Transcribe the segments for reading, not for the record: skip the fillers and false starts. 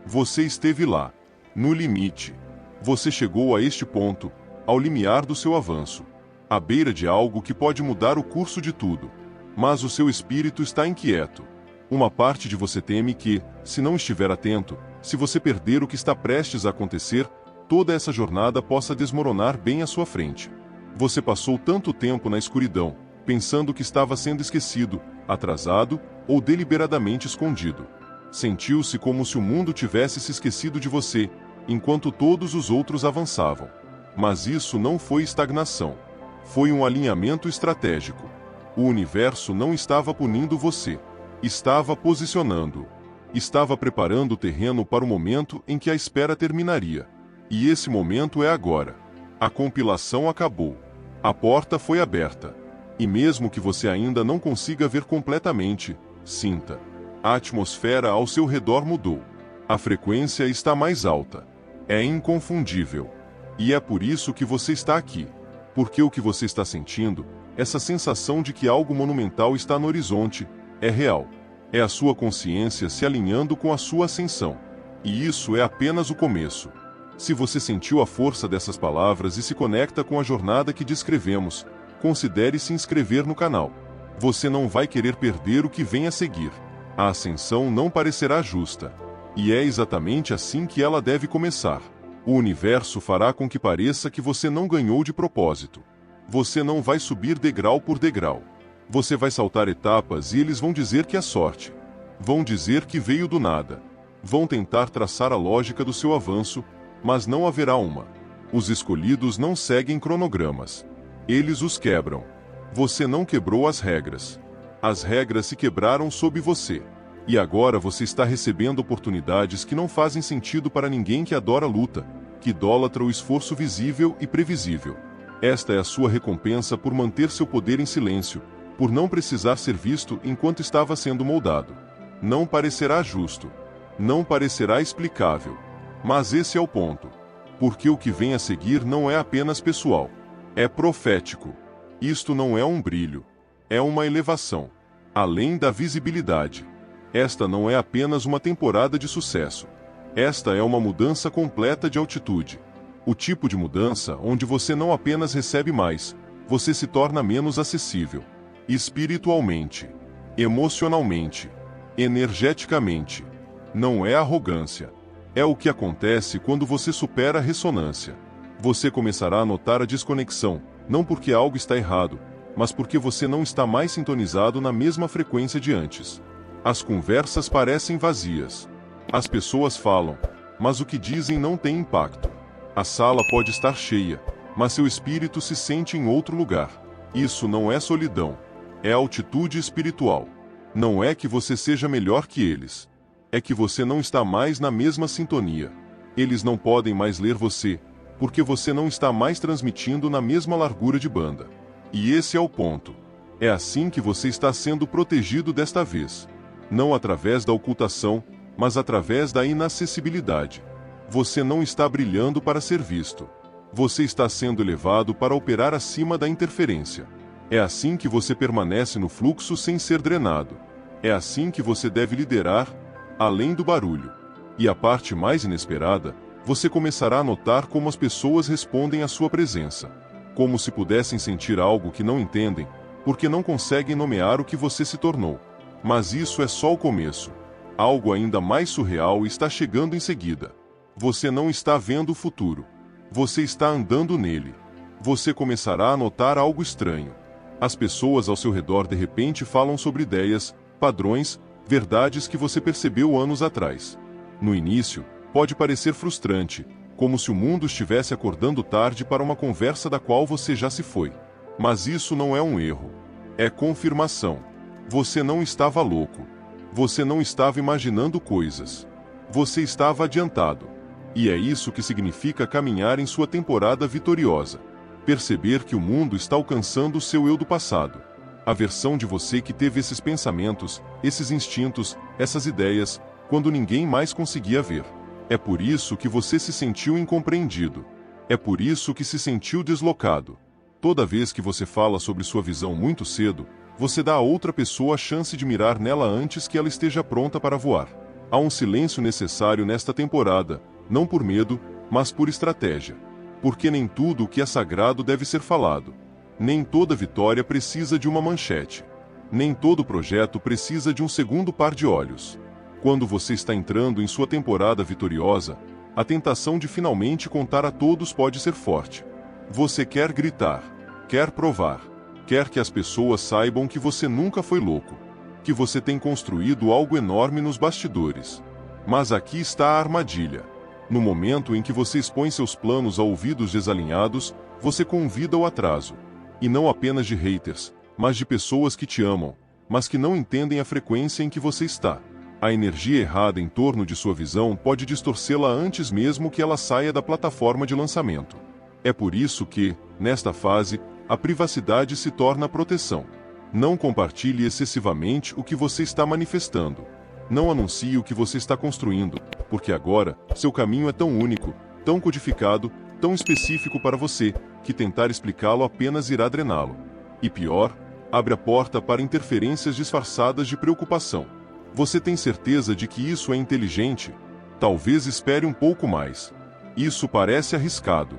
Você esteve lá, no limite. Você chegou a este ponto, ao limiar do seu avanço, à beira de algo que pode mudar o curso de tudo. Mas o seu espírito está inquieto. Uma parte de você teme que, se não estiver atento, se você perder o que está prestes a acontecer, toda essa jornada possa desmoronar bem à sua frente. Você passou tanto tempo na escuridão, pensando que estava sendo esquecido, atrasado ou deliberadamente escondido. Sentiu-se como se o mundo tivesse se esquecido de você, enquanto todos os outros avançavam. Mas isso não foi estagnação. Foi um alinhamento estratégico. O universo não estava punindo você. Estava posicionando-o. Estava preparando o terreno para o momento em que a espera terminaria. E esse momento é agora. A compilação acabou. A porta foi aberta. E mesmo que você ainda não consiga ver completamente, sinta. A atmosfera ao seu redor mudou. A frequência está mais alta. É inconfundível. E é por isso que você está aqui. Porque o que você está sentindo, essa sensação de que algo monumental está no horizonte, é real. É a sua consciência se alinhando com a sua ascensão. E isso é apenas o começo. Se você sentiu a força dessas palavras e se conecta com a jornada que descrevemos, considere se inscrever no canal. Você não vai querer perder o que vem a seguir. A ascensão não parecerá justa. E é exatamente assim que ela deve começar. O universo fará com que pareça que você não ganhou de propósito. Você não vai subir degrau por degrau. Você vai saltar etapas e eles vão dizer que é sorte. Vão dizer que veio do nada. Vão tentar traçar a lógica do seu avanço, mas não haverá uma. Os escolhidos não seguem cronogramas. Eles os quebram. Você não quebrou as regras. As regras se quebraram sob você. E agora você está recebendo oportunidades que não fazem sentido para ninguém que adora a luta, que idolatra o esforço visível e previsível. Esta é a sua recompensa por manter seu poder em silêncio, por não precisar ser visto enquanto estava sendo moldado. Não parecerá justo. Não parecerá explicável. Mas esse é o ponto. Porque o que vem a seguir não é apenas pessoal. É profético. Isto não é um brilho. É uma elevação. Além da visibilidade. Esta não é apenas uma temporada de sucesso. Esta é uma mudança completa de altitude. O tipo de mudança onde você não apenas recebe mais, você se torna menos acessível. Espiritualmente, emocionalmente, energeticamente. Não é arrogância. É o que acontece quando você supera a ressonância. Você começará a notar a desconexão, não porque algo está errado, mas porque você não está mais sintonizado na mesma frequência de antes. As conversas parecem vazias. As pessoas falam, mas o que dizem não tem impacto. A sala pode estar cheia, mas seu espírito se sente em outro lugar. Isso não é solidão. É altitude espiritual. Não é que você seja melhor que eles. É que você não está mais na mesma sintonia. Eles não podem mais ler você, porque você não está mais transmitindo na mesma largura de banda. E esse é o ponto. É assim que você está sendo protegido desta vez. Não através da ocultação, mas através da inacessibilidade. Você não está brilhando para ser visto. Você está sendo elevado para operar acima da interferência. É assim que você permanece no fluxo sem ser drenado. É assim que você deve liderar, além do barulho. E a parte mais inesperada, você começará a notar como as pessoas respondem à sua presença. Como se pudessem sentir algo que não entendem, porque não conseguem nomear o que você se tornou. Mas isso é só o começo. Algo ainda mais surreal está chegando em seguida. Você não está vendo o futuro. Você está andando nele. Você começará a notar algo estranho. As pessoas ao seu redor de repente falam sobre ideias, padrões, verdades que você percebeu anos atrás. No início, pode parecer frustrante, como se o mundo estivesse acordando tarde para uma conversa da qual você já se foi. Mas isso não é um erro. É confirmação. Você não estava louco. Você não estava imaginando coisas. Você estava adiantado. E é isso que significa caminhar em sua temporada vitoriosa. Perceber que o mundo está alcançando o seu eu do passado. A versão de você que teve esses pensamentos, esses instintos, essas ideias, quando ninguém mais conseguia ver. É por isso que você se sentiu incompreendido. É por isso que se sentiu deslocado. Toda vez que você fala sobre sua visão muito cedo, você dá a outra pessoa a chance de mirar nela antes que ela esteja pronta para voar. Há um silêncio necessário nesta temporada, não por medo, mas por estratégia. Porque nem tudo o que é sagrado deve ser falado. Nem toda vitória precisa de uma manchete. Nem todo projeto precisa de um segundo par de olhos. Quando você está entrando em sua temporada vitoriosa, a tentação de finalmente contar a todos pode ser forte. Você quer gritar, quer provar, quer que as pessoas saibam que você nunca foi louco, que você tem construído algo enorme nos bastidores. Mas aqui está a armadilha. No momento em que você expõe seus planos a ouvidos desalinhados, você convida o atraso. E não apenas de haters, mas de pessoas que te amam, mas que não entendem a frequência em que você está. A energia errada em torno de sua visão pode distorcê-la antes mesmo que ela saia da plataforma de lançamento. É por isso que, nesta fase, a privacidade se torna proteção. Não compartilhe excessivamente o que você está manifestando. Não anuncie o que você está construindo, porque agora, seu caminho é tão único, tão codificado, tão específico para você, que tentar explicá-lo apenas irá drená-lo. E pior, abre a porta para interferências disfarçadas de preocupação. Você tem certeza de que isso é inteligente? Talvez espere um pouco mais. Isso parece arriscado.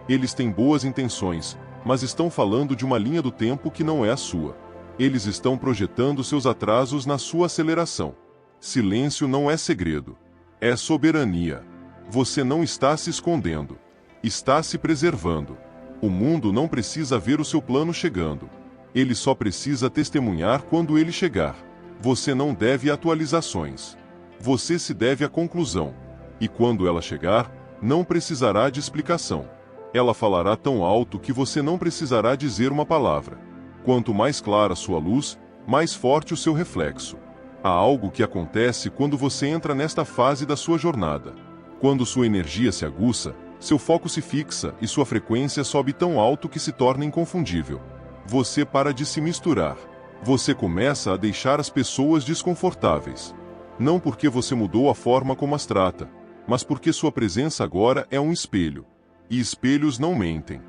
Eles têm boas intenções, mas estão falando de uma linha do tempo que não é a sua. Eles estão projetando seus atrasos na sua aceleração. Silêncio não é segredo. É soberania. Você não está se escondendo. Está se preservando. O mundo não precisa ver o seu plano chegando. Ele só precisa testemunhar quando ele chegar. Você não deve atualizações. Você se deve à conclusão. E quando ela chegar, não precisará de explicação. Ela falará tão alto que você não precisará dizer uma palavra. Quanto mais clara sua luz, mais forte o seu reflexo. Há algo que acontece quando você entra nesta fase da sua jornada. Quando sua energia se aguça, seu foco se fixa e sua frequência sobe tão alto que se torna inconfundível. Você para de se misturar. Você começa a deixar as pessoas desconfortáveis. Não porque você mudou a forma como as trata, mas porque sua presença agora é um espelho. E espelhos não mentem.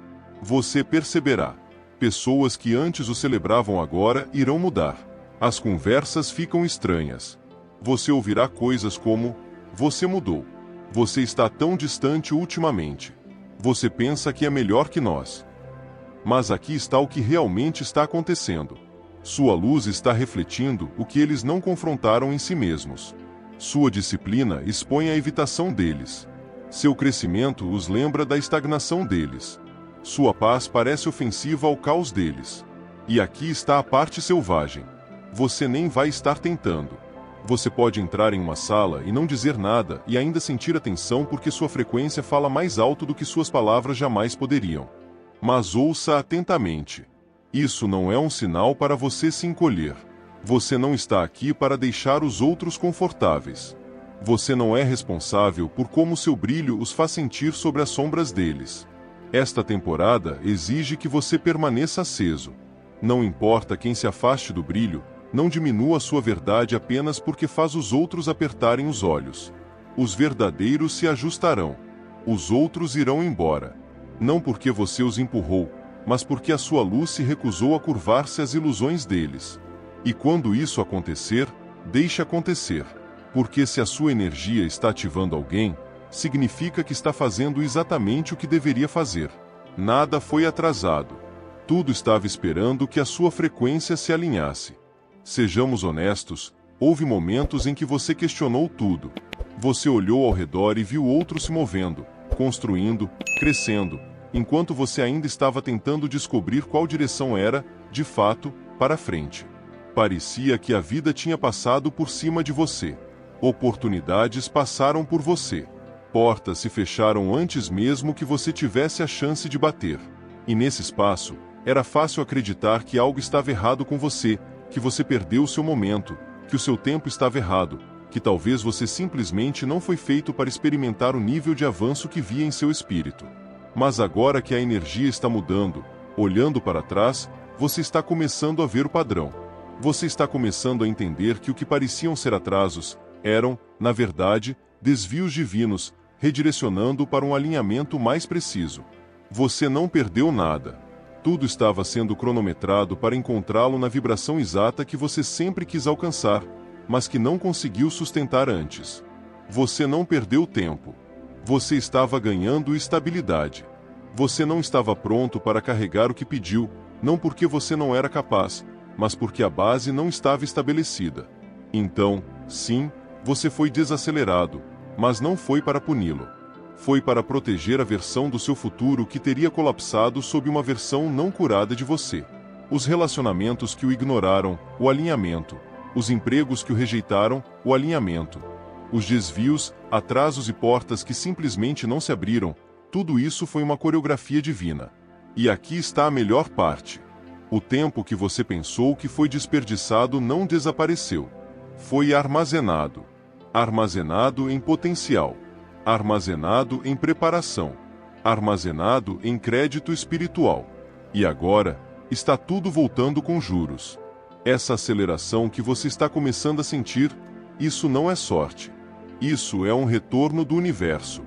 Você perceberá. Pessoas que antes o celebravam agora irão mudar. As conversas ficam estranhas. Você ouvirá coisas como: você mudou. Você está tão distante ultimamente. Você pensa que é melhor que nós. Mas aqui está o que realmente está acontecendo. Sua luz está refletindo o que eles não confrontaram em si mesmos. Sua disciplina expõe a evitação deles. Seu crescimento os lembra da estagnação deles. Sua paz parece ofensiva ao caos deles. E aqui está a parte selvagem. Você nem vai estar tentando. Você pode entrar em uma sala e não dizer nada e ainda sentir a tensão porque sua frequência fala mais alto do que suas palavras jamais poderiam. Mas ouça atentamente. Isso não é um sinal para você se encolher. Você não está aqui para deixar os outros confortáveis. Você não é responsável por como seu brilho os faz sentir sobre as sombras deles. Esta temporada exige que você permaneça aceso. Não importa quem se afaste do brilho, não diminua sua verdade apenas porque faz os outros apertarem os olhos. Os verdadeiros se ajustarão. Os outros irão embora. Não porque você os empurrou, mas porque a sua luz se recusou a curvar-se às ilusões deles. E quando isso acontecer, deixe acontecer. Porque se a sua energia está ativando alguém, significa que está fazendo exatamente o que deveria fazer. Nada foi atrasado. Tudo estava esperando que a sua frequência se alinhasse. Sejamos honestos, houve momentos em que você questionou tudo. Você olhou ao redor e viu outros se movendo, construindo, crescendo, enquanto você ainda estava tentando descobrir qual direção era, de fato, para frente. Parecia que a vida tinha passado por cima de você. Oportunidades passaram por você. Portas se fecharam antes mesmo que você tivesse a chance de bater. E nesse espaço, era fácil acreditar que algo estava errado com você, que você perdeu o seu momento, que o seu tempo estava errado, que talvez você simplesmente não foi feito para experimentar o nível de avanço que via em seu espírito. Mas agora que a energia está mudando, olhando para trás, você está começando a ver o padrão. Você está começando a entender que o que pareciam ser atrasos, eram, na verdade, desvios divinos, redirecionando para um alinhamento mais preciso. Você não perdeu nada. Tudo estava sendo cronometrado para encontrá-lo na vibração exata que você sempre quis alcançar, mas que não conseguiu sustentar antes. Você não perdeu tempo. Você estava ganhando estabilidade. Você não estava pronto para carregar o que pediu, não porque você não era capaz, mas porque a base não estava estabelecida. Então, sim, você foi desacelerado, mas não foi para puni-lo. Foi para proteger a versão do seu futuro que teria colapsado sob uma versão não curada de você. Os relacionamentos que o ignoraram, o alinhamento. Os empregos que o rejeitaram, o alinhamento. Os desvios, atrasos e portas que simplesmente não se abriram, tudo isso foi uma coreografia divina. E aqui está a melhor parte. O tempo que você pensou que foi desperdiçado não desapareceu. Foi armazenado. Armazenado em potencial. Armazenado em preparação. Armazenado em crédito espiritual. E agora, está tudo voltando com juros. Essa aceleração que você está começando a sentir, isso não é sorte. Isso é um retorno do universo.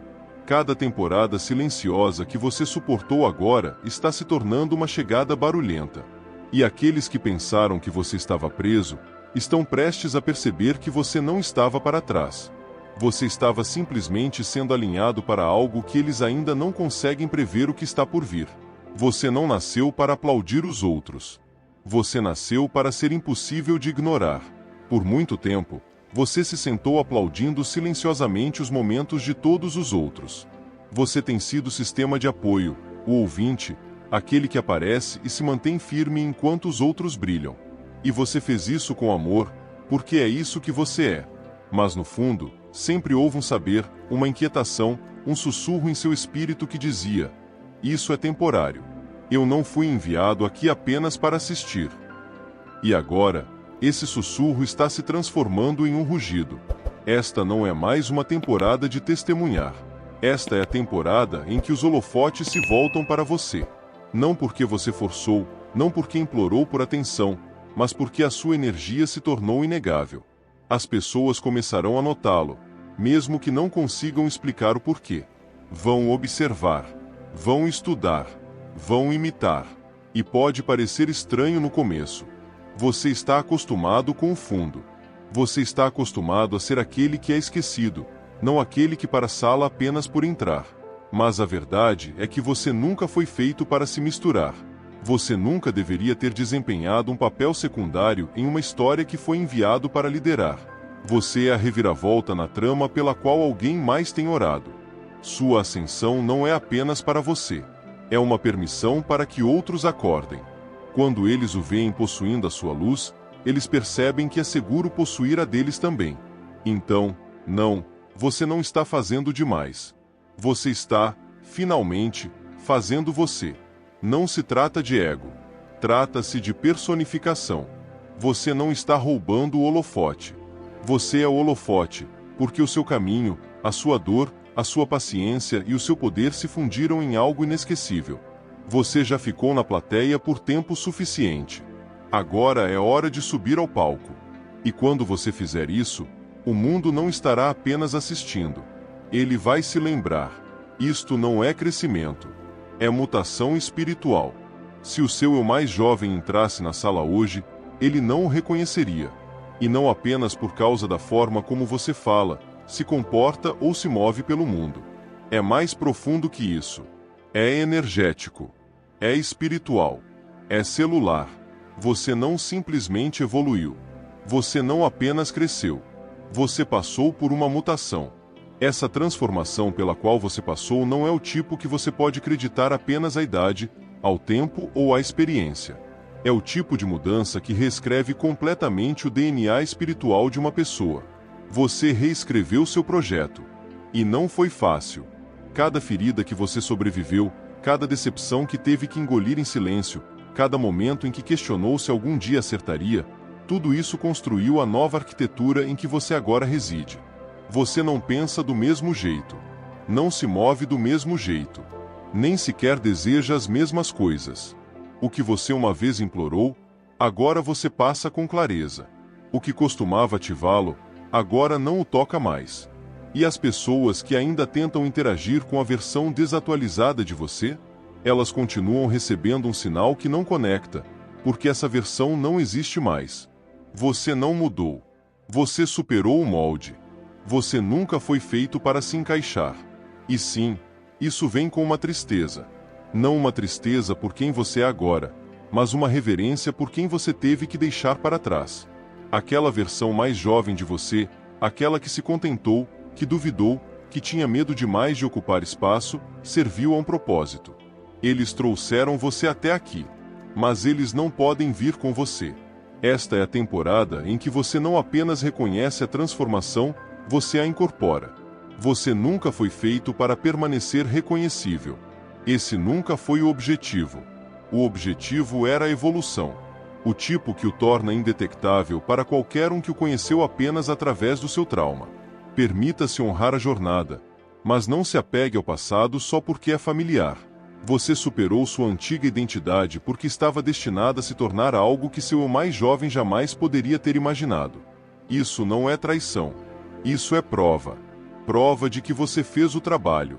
Cada temporada silenciosa que você suportou agora está se tornando uma chegada barulhenta. E aqueles que pensaram que você estava preso, estão prestes a perceber que você não estava para trás. Você estava simplesmente sendo alinhado para algo que eles ainda não conseguem prever o que está por vir. Você não nasceu para aplaudir os outros. Você nasceu para ser impossível de ignorar. Por muito tempo, você se sentou aplaudindo silenciosamente os momentos de todos os outros. Você tem sido o sistema de apoio, o ouvinte, aquele que aparece e se mantém firme enquanto os outros brilham. E você fez isso com amor, porque é isso que você é. Mas no fundo, sempre houve um saber, uma inquietação, um sussurro em seu espírito que dizia: isso é temporário. Eu não fui enviado aqui apenas para assistir. E agora, esse sussurro está se transformando em um rugido. Esta não é mais uma temporada de testemunhar. Esta é a temporada em que os holofotes se voltam para você. Não porque você forçou, não porque implorou por atenção, mas porque a sua energia se tornou inegável. As pessoas começarão a notá-lo, mesmo que não consigam explicar o porquê. Vão observar, vão estudar, vão imitar. E pode parecer estranho no começo. Você está acostumado com o fundo. Você está acostumado a ser aquele que é esquecido, não aquele que para a sala apenas por entrar. Mas a verdade é que você nunca foi feito para se misturar. Você nunca deveria ter desempenhado um papel secundário em uma história que foi enviado para liderar. Você é a reviravolta na trama pela qual alguém mais tem orado. Sua ascensão não é apenas para você. É uma permissão para que outros acordem. Quando eles o veem possuindo a sua luz, eles percebem que é seguro possuir a deles também. Então, não, você não está fazendo demais. Você está, finalmente, fazendo você. Não se trata de ego. Trata-se de personificação. Você não está roubando o holofote. Você é o holofote, porque o seu caminho, a sua dor, a sua paciência e o seu poder se fundiram em algo inesquecível. Você já ficou na plateia por tempo suficiente. Agora é hora de subir ao palco. E quando você fizer isso, o mundo não estará apenas assistindo. Ele vai se lembrar. Isto não é crescimento. É mutação espiritual. Se o seu eu mais jovem entrasse na sala hoje, ele não o reconheceria. E não apenas por causa da forma como você fala, se comporta ou se move pelo mundo. É mais profundo que isso. É energético. É espiritual. É celular. Você não simplesmente evoluiu. Você não apenas cresceu. Você passou por uma mutação. Essa transformação pela qual você passou não é o tipo que você pode acreditar apenas à idade, ao tempo ou à experiência. É o tipo de mudança que reescreve completamente o DNA espiritual de uma pessoa. Você reescreveu seu projeto. E não foi fácil. Cada ferida que você sobreviveu, cada decepção que teve que engolir em silêncio, cada momento em que questionou se algum dia acertaria, tudo isso construiu a nova arquitetura em que você agora reside. Você não pensa do mesmo jeito. Não se move do mesmo jeito. Nem sequer deseja as mesmas coisas. O que você uma vez implorou, agora você passa com clareza. O que costumava ativá-lo, agora não o toca mais. E as pessoas que ainda tentam interagir com a versão desatualizada de você, elas continuam recebendo um sinal que não conecta, porque essa versão não existe mais. Você não mudou. Você superou o molde. Você nunca foi feito para se encaixar. E sim, isso vem com uma tristeza. Não uma tristeza por quem você é agora, mas uma reverência por quem você teve que deixar para trás. Aquela versão mais jovem de você, aquela que se contentou, que duvidou, que tinha medo demais de ocupar espaço, serviu a um propósito. Eles trouxeram você até aqui. Mas eles não podem vir com você. Esta é a temporada em que você não apenas reconhece a transformação, você a incorpora. Você nunca foi feito para permanecer reconhecível. Esse nunca foi o objetivo. O objetivo era a evolução. O tipo que o torna indetectável para qualquer um que o conheceu apenas através do seu trauma. Permita-se honrar a jornada, mas não se apegue ao passado só porque é familiar. Você superou sua antiga identidade porque estava destinada a se tornar algo que seu eu mais jovem jamais poderia ter imaginado. Isso não é traição. Isso é prova. Prova de que você fez o trabalho.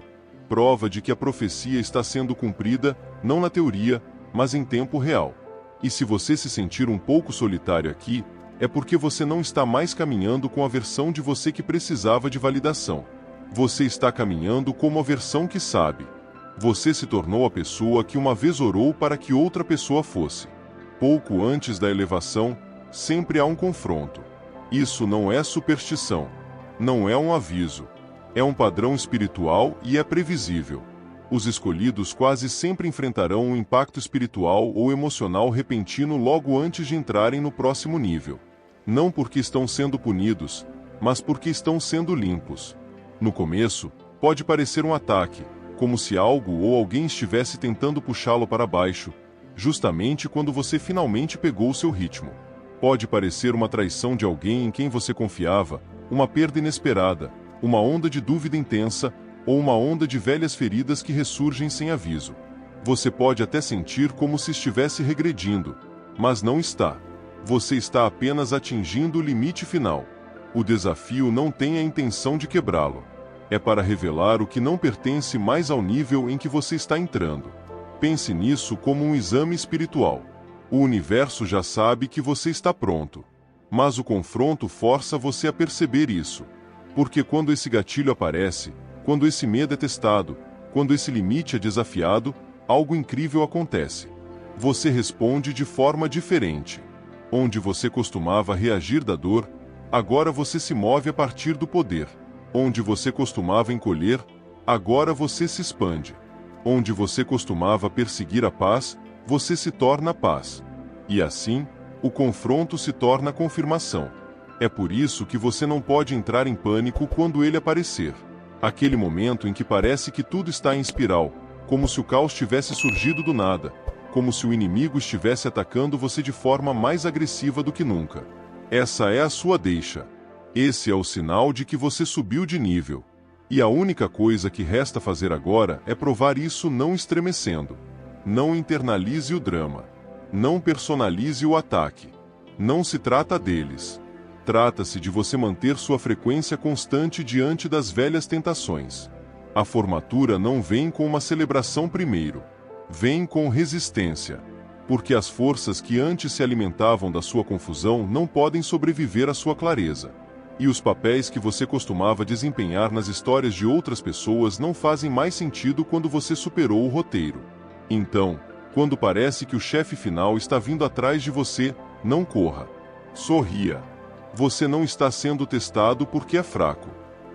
Prova de que a profecia está sendo cumprida, não na teoria, mas em tempo real. E se você se sentir um pouco solitário aqui, é porque você não está mais caminhando com a versão de você que precisava de validação. Você está caminhando como a versão que sabe. Você se tornou a pessoa que uma vez orou para que outra pessoa fosse. Pouco antes da elevação, sempre há um confronto. Isso não é superstição. Não é um aviso. É um padrão espiritual e é previsível. Os escolhidos quase sempre enfrentarão um impacto espiritual ou emocional repentino logo antes de entrarem no próximo nível. Não porque estão sendo punidos, mas porque estão sendo limpos. No começo, pode parecer um ataque, como se algo ou alguém estivesse tentando puxá-lo para baixo, justamente quando você finalmente pegou o seu ritmo. Pode parecer uma traição de alguém em quem você confiava, uma perda inesperada, uma onda de dúvida intensa, ou uma onda de velhas feridas que ressurgem sem aviso. Você pode até sentir como se estivesse regredindo, mas não está. Você está apenas atingindo o limite final. O desafio não tem a intenção de quebrá-lo. É para revelar o que não pertence mais ao nível em que você está entrando. Pense nisso como um exame espiritual. O universo já sabe que você está pronto. Mas o confronto força você a perceber isso. Porque quando esse gatilho aparece, quando esse medo é testado, quando esse limite é desafiado, algo incrível acontece. Você responde de forma diferente. Onde você costumava reagir da dor, agora você se move a partir do poder. Onde você costumava encolher, agora você se expande. Onde você costumava perseguir a paz, você se torna a paz. E assim, o confronto se torna a confirmação. É por isso que você não pode entrar em pânico quando ele aparecer. Aquele momento em que parece que tudo está em espiral, como se o caos tivesse surgido do nada, como se o inimigo estivesse atacando você de forma mais agressiva do que nunca. Essa é a sua deixa. Esse é o sinal de que você subiu de nível. E a única coisa que resta fazer agora é provar isso não estremecendo. Não internalize o drama. Não personalize o ataque. Não se trata deles. Trata-se de você manter sua frequência constante diante das velhas tentações. A formatura não vem com uma celebração primeiro. Vem com resistência. Porque as forças que antes se alimentavam da sua confusão não podem sobreviver à sua clareza. E os papéis que você costumava desempenhar nas histórias de outras pessoas não fazem mais sentido quando você superou o roteiro. Então, quando parece que o chefe final está vindo atrás de você, não corra. Sorria. Você não está sendo testado porque é fraco.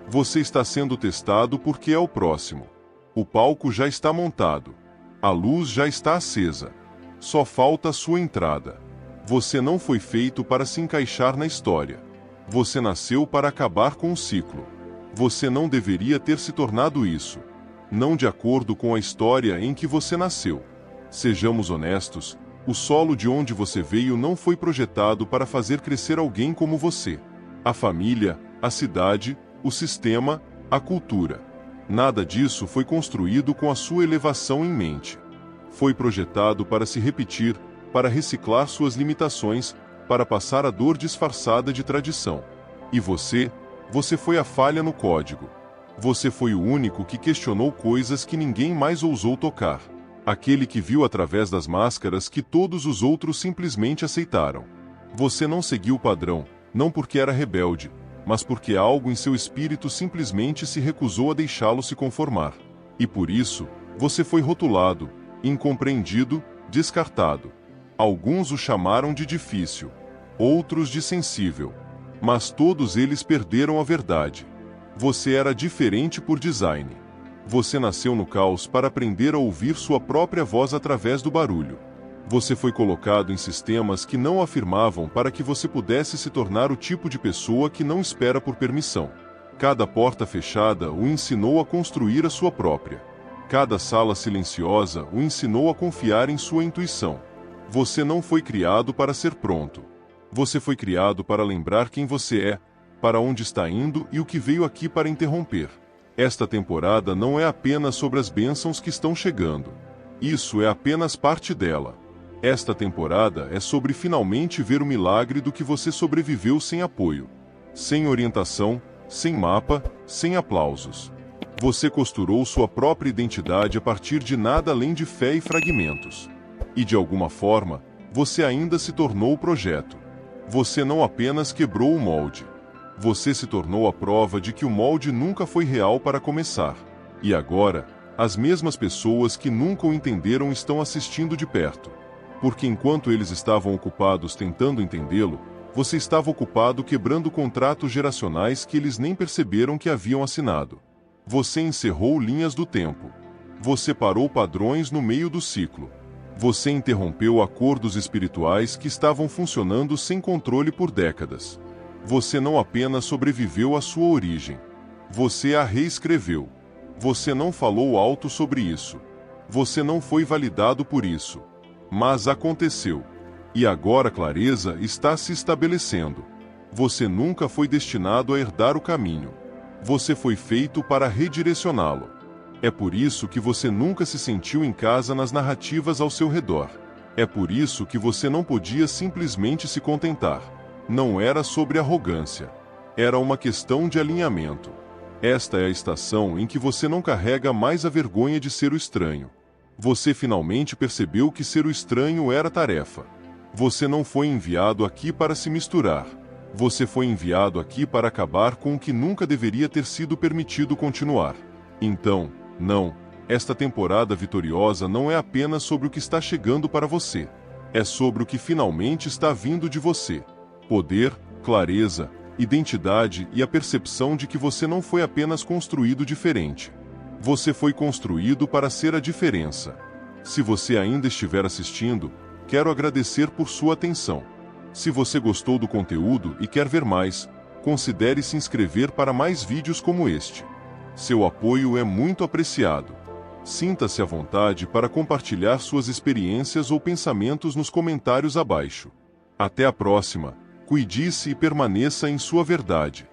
Você está sendo testado porque é o próximo. O palco já está montado. A luz já está acesa. Só falta a sua entrada. Você não foi feito para se encaixar na história. Você nasceu para acabar com o ciclo. Você não deveria ter se tornado isso. Não de acordo com a história em que você nasceu. Sejamos honestos, o solo de onde você veio não foi projetado para fazer crescer alguém como você. A família, a cidade, o sistema, a cultura. Nada disso foi construído com a sua elevação em mente. Foi projetado para se repetir, para reciclar suas limitações, para passar a dor disfarçada de tradição. E você foi a falha no código. Você foi o único que questionou coisas que ninguém mais ousou tocar. Aquele que viu através das máscaras que todos os outros simplesmente aceitaram. Você não seguiu o padrão, não porque era rebelde, mas porque algo em seu espírito simplesmente se recusou a deixá-lo se conformar. E por isso, você foi rotulado, incompreendido, descartado. Alguns o chamaram de difícil, outros de sensível. Mas todos eles perderam a verdade. Você era diferente por design. Você nasceu no caos para aprender a ouvir sua própria voz através do barulho. Você foi colocado em sistemas que não afirmavam para que você pudesse se tornar o tipo de pessoa que não espera por permissão. Cada porta fechada o ensinou a construir a sua própria. Cada sala silenciosa o ensinou a confiar em sua intuição. Você não foi criado para ser pronto. Você foi criado para lembrar quem você é, para onde está indo e o que veio aqui para interromper. Esta temporada não é apenas sobre as bênçãos que estão chegando. Isso é apenas parte dela. Esta temporada é sobre finalmente ver o milagre do que você sobreviveu sem apoio, sem orientação, sem mapa, sem aplausos. Você costurou sua própria identidade a partir de nada além de fé e fragmentos. E de alguma forma, você ainda se tornou o projeto. Você não apenas quebrou o molde. Você se tornou a prova de que o molde nunca foi real para começar. E agora, as mesmas pessoas que nunca o entenderam estão assistindo de perto. Porque enquanto eles estavam ocupados tentando entendê-lo, você estava ocupado quebrando contratos geracionais que eles nem perceberam que haviam assinado. Você encerrou linhas do tempo. Você parou padrões no meio do ciclo. Você interrompeu acordos espirituais que estavam funcionando sem controle por décadas. Você não apenas sobreviveu à sua origem. Você a reescreveu. Você não falou alto sobre isso. Você não foi validado por isso. Mas aconteceu. E agora a clareza está se estabelecendo. Você nunca foi destinado a herdar o caminho. Você foi feito para redirecioná-lo. É por isso que você nunca se sentiu em casa nas narrativas ao seu redor. É por isso que você não podia simplesmente se contentar. Não era sobre arrogância. Era uma questão de alinhamento. Esta é a estação em que você não carrega mais a vergonha de ser o estranho. Você finalmente percebeu que ser o estranho era tarefa. Você não foi enviado aqui para se misturar. Você foi enviado aqui para acabar com o que nunca deveria ter sido permitido continuar. Então, não, esta temporada vitoriosa não é apenas sobre o que está chegando para você. É sobre o que finalmente está vindo de você. Poder, clareza, identidade e a percepção de que você não foi apenas construído diferente. Você foi construído para ser a diferença. Se você ainda estiver assistindo, quero agradecer por sua atenção. Se você gostou do conteúdo e quer ver mais, considere se inscrever para mais vídeos como este. Seu apoio é muito apreciado. Sinta-se à vontade para compartilhar suas experiências ou pensamentos nos comentários abaixo. Até a próxima, cuide-se e permaneça em sua verdade.